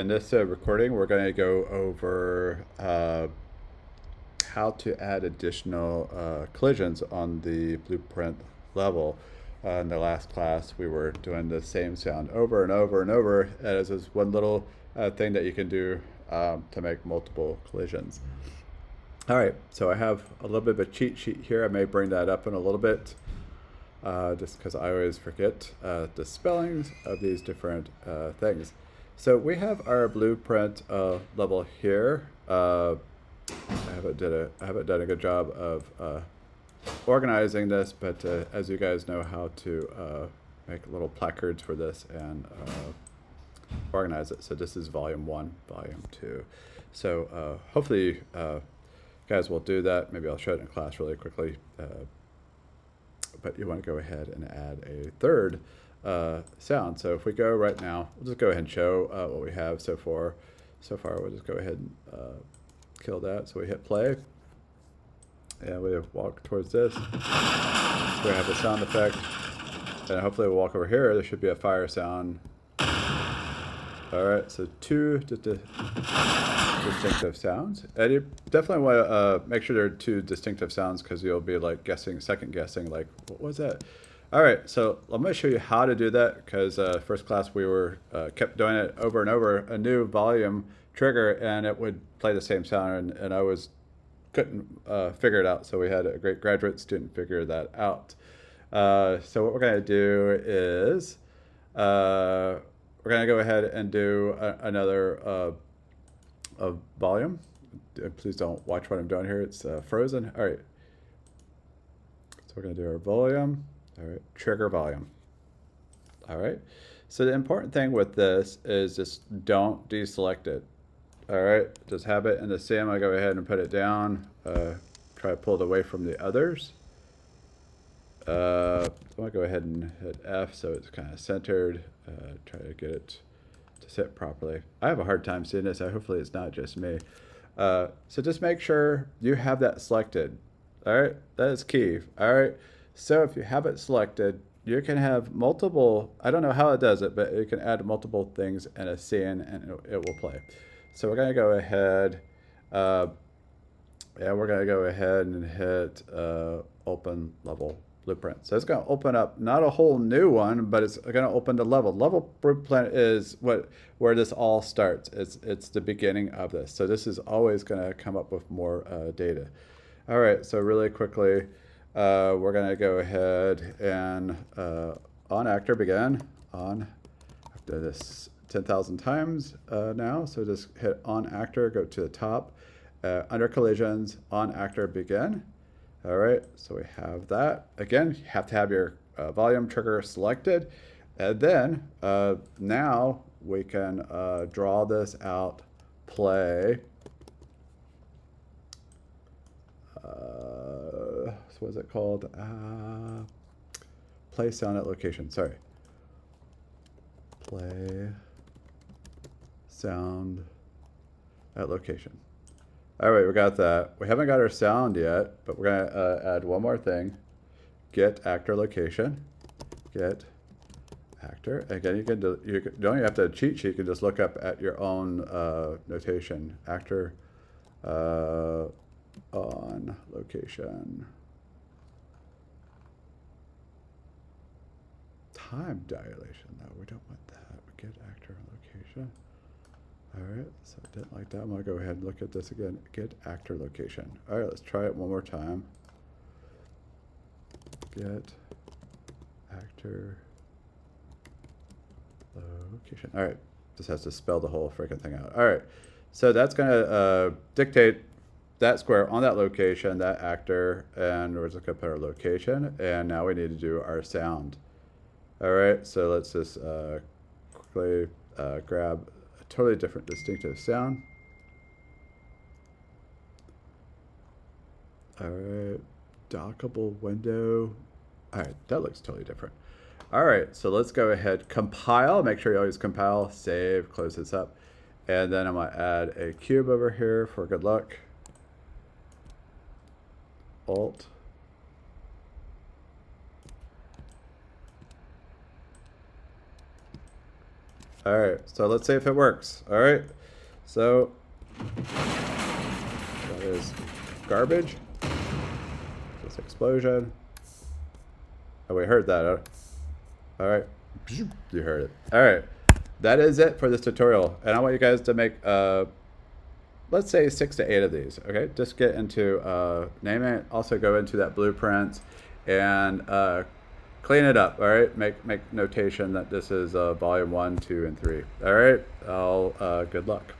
In this recording, we're going to go over how to add additional collisions on the blueprint level. In the last class, we were doing the same sound over and over and over as is one little thing that you can do to make multiple collisions. All right, so I have a little bit of a cheat sheet here. I may bring that up in a little bit just because I always forget the spellings of these different things. So we have our blueprint level here. I haven't done a good job of organizing this, but as you guys know how to make little placards for this and organize it. So this is volume 1, volume 2. So hopefully guys will do that. Maybe I'll show it in class really quickly. But you want to go ahead and add a third sound. So if we go right now, we'll just go ahead and show what we have so far. So far, we'll just go ahead and kill that. So we hit play, and we walk towards this. So we have the sound effect, and hopefully we'll walk over here. There should be a fire sound. All right, so two distinctive sounds, and you definitely want to make sure there are two distinctive sounds because you'll be like second guessing, like what was that? All right, so I'm going to show you how to do that because first class we were kept doing it over and over, a new volume trigger, and it would play the same sound, and I couldn't figure it out. So we had a great graduate student figure that out. So what we're going to do is we're going to go ahead and do another volume. Please don't watch what I'm doing here. It's frozen. All right. So we're going to do our volume. All right. Trigger volume. All right. So the important thing with this is just don't deselect it. All right. Just have it in the same. I go ahead and put it down. Try to pull it away from the others. I'm going to go ahead and hit F so it's kind of centered. Try to get it to sit properly. I have a hard time seeing this. Hopefully it's not just me. So just make sure you have that selected. All right, that is key. All right, so if you have it selected, you can have multiple, I don't know how it does it, but you can add multiple things in a scene and it will play. So we're gonna go ahead, and we're gonna go ahead and hit open level blueprint. So it's going to open up not a whole new one, but it's going to open the level. Level blueprint is where this all starts. It's the beginning of this. So this is always going to come up with more data. All right, so really quickly, we're going to go ahead and on actor begin. On, I've done this 10,000 times now. So just hit on actor, go to the top. Under collisions, on actor begin. All right, so we have that. Again, you have to have your volume trigger selected. And then now we can draw this out, play. So what is it called? Play sound at location, sorry. Play sound at location. All right, we got that. We haven't got our sound yet, but we're gonna add one more thing. Get actor location. Get actor. Again, you don't even have to cheat sheet. You can just look up at your own notation. Actor on location. Time dilation. No, we don't want that. Get actor on location. All right, so I didn't like that. I'm gonna go ahead and look at this again. Get actor location. All right, let's try it one more time. Get actor location. All right, just has to spell the whole freaking thing out. All right, so that's gonna dictate that square on that location, that actor, and we're just gonna put our location, and now we need to do our sound. All right, so let's just quickly grab totally different distinctive sound. All right, dockable window. All right, that looks totally different. All right, so let's go ahead, compile. Make sure you always compile, save, close this up. And then I'm gonna add a cube over here for good luck. Alt. All right, so let's see if it works. All right, so that is garbage. This explosion. Oh, we heard that. All right, you heard it. All right, that is it for this tutorial, and I want you guys to make let's say 6 to 8 of these. Okay, just get into name it. Also go into that blueprint and clean it up. All right, make notation that this is volume 1, 2, and 3. All right, good luck.